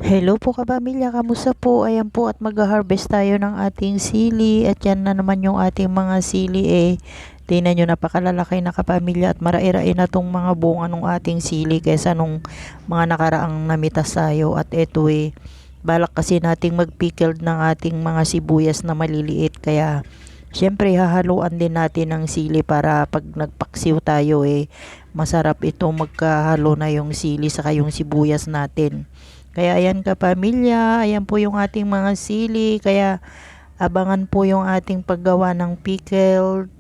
Hello po kapamilya, kamusta po? Ayan po at mag-harvest tayo ng ating sili at yan na naman yung ating mga sili tingnan nyo napakalalaki na kapamilya at marai-rai na tong mga bunga ng ating sili kaysa nung mga nakaraang namitas tayo at eto balak kasi nating mag-pickled ng ating mga sibuyas na maliliit kaya syempre hahaluan din natin ng sili para pag nagpaksiw tayo masarap ito magkahalo na yung sili saka yung sibuyas natin. Kaya ayan kapamilya, ayan po yung ating mga sili. Kaya abangan po yung ating paggawa ng pickle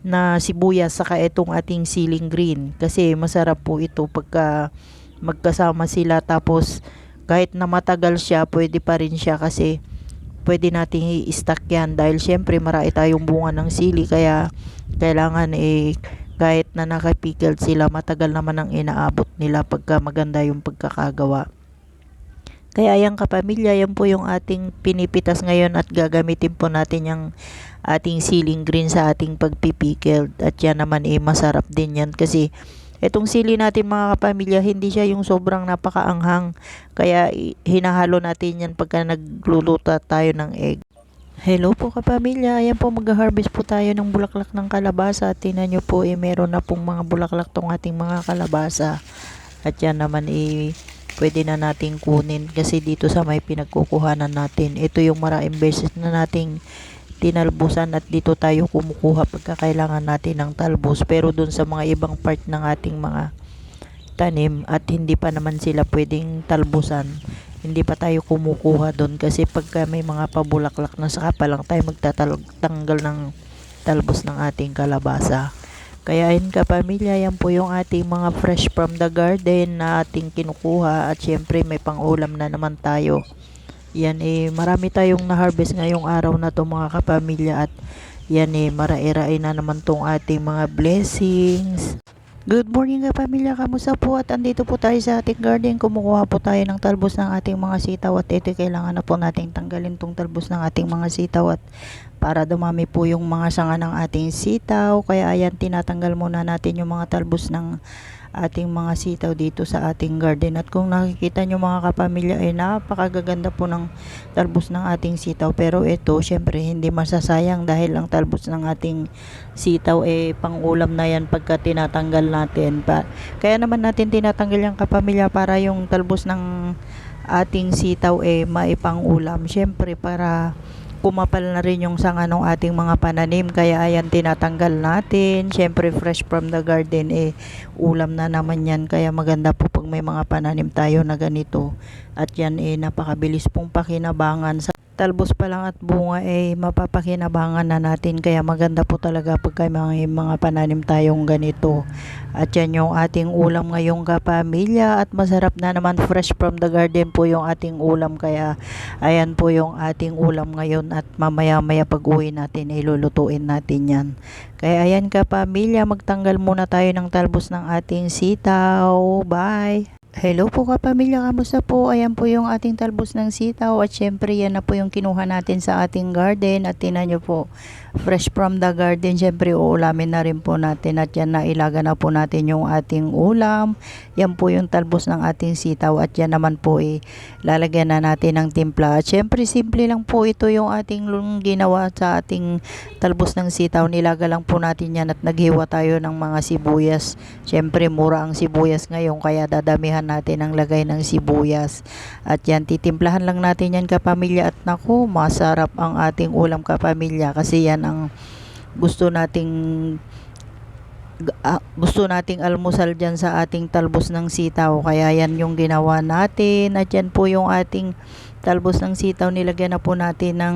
na sibuyas saka itong ating siling green. Kasi masarap po ito pagka magkasama sila tapos kahit na matagal siya, pwede pa rin siya kasi pwede nating i-stack yan dahil syempre marami tayong bunga ng sili kaya kailangan kahit na nakapickled sila matagal naman ang inaabot nila pagka maganda yung pagkakagawa. Kaya ayan kapamilya, yan po yung ating pinipitas ngayon at gagamitin po natin yung ating siling green sa ating pagpipickled. At yan naman masarap din yan kasi itong sili natin mga kapamilya, hindi siya yung sobrang napakaanghang. Kaya hinahalo natin yan pagka nagluluto tayo ng egg. Hello po kapamilya, ayan po mag-harvest po tayo ng bulaklak ng kalabasa. At tingnan nyo po meron na pong mga bulaklak tong ating mga kalabasa. At yan naman pwede na nating kunin kasi dito sa may pinagkukuhanan natin. Ito yung maraming beses na nating tinalbusan at dito tayo kumukuha pagka kailangan natin ng talbos. Pero dun sa mga ibang part ng ating mga tanim at hindi pa naman sila pwedeng talbusan, hindi pa tayo kumukuha dun kasi pagka may mga pabulaklak na saka pa lang tayo magtatanggal ng talbos ng ating kalabasa. Kaya ayun kapamilya, yan po yung ating mga fresh from the garden na ating kinukuha at syempre may pang-ulam na naman tayo. Yan marami tayong na-harvest ngayong araw na to mga kapamilya at yan marai-rai na naman tong ating mga blessings. Good morning kapamilya, kamusta po? At andito po tayo sa ating garden, kumukuha po tayo ng talbos ng ating mga sitaw at ito kailangan na po nating tanggalin tong talbos ng ating mga sitaw at para dumami po yung mga sanga ng ating sitaw. Kaya ayan, tinatanggal muna natin yung mga talbos ng ating mga sitaw dito sa ating garden. At kung nakikita nyo mga kapamilya napakagaganda po ng talbos ng ating sitaw. Pero ito syempre hindi masasayang dahil ang talbos ng ating sitaw pang ulam na yan pagka tinatanggal natin. Kaya naman natin tinatanggal yung kapamilya para yung talbos ng ating sitaw maipang ulam. Syempre para kumapal na rin yung sanga ng ating mga pananim kaya ayan tinatanggal natin. Syempre fresh from the garden ulam na naman yan kaya maganda po pag may mga pananim tayo na ganito at yan napakabilis pong pakinabangan sa talbos pa lang at bunga mapapakinabangan na natin kaya maganda po talaga pag may mga pananim tayong ganito at yan yung ating ulam ngayong kapamilya at masarap na naman fresh from the garden po yung ating ulam kaya ayan po yung ating ulam ngayon at mamaya maya pag uwi natin lulutuin natin yan. Kaya ayan kapamilya, magtanggal muna tayo ng talbos ng ating sitaw. Bye! Hello po kapamilya, kamusta po? Ayan po yung ating talbos ng sitaw at syempre yan na po yung kinuha natin sa ating garden at tingnan nyo po, fresh from the garden. Syempre uulamin na rin po natin at yan na ilaga na po natin yung ating ulam. Yan po yung talbos ng ating sitaw at yan naman po lalagyan na natin ng timpla. At syempre simple lang po ito yung ating ginawa sa ating talbos ng sitaw. Nilaga lang po natin yan at naghiwa tayo ng mga sibuyas. Syempre mura ang sibuyas ngayon kaya dadamihan natin ang lagay ng sibuyas at yan titimplahan lang natin yan kapamilya at naku masarap ang ating ulam kapamilya kasi yan ang gusto nating almusal dyan sa ating talbos ng sitaw kaya yan yung ginawa natin at yan po yung ating talbos ng sitaw. Nilagyan na po natin ng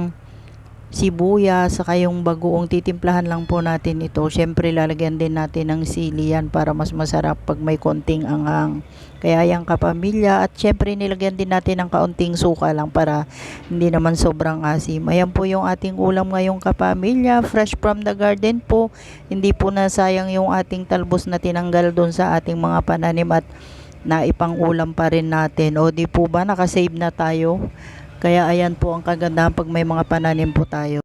sibuyas saka yung bagoong titimplahan lang po natin ito. Syempre lalagyan din natin ng sili yan para mas masarap pag may konting anghang. Kaya yung kapamilya at syempre nilagyan din natin ng kaunting suka lang para hindi naman sobrang asim. Ayan po yung ating ulam ngayong kapamilya, fresh from the garden po. Hindi po nasayang yung ating talbos na tinanggal doon sa ating mga pananim at naipang ulam pa rin natin. O di po ba nakasave na tayo? Kaya ayan po ang kagandahan pag may mga pananim po tayo.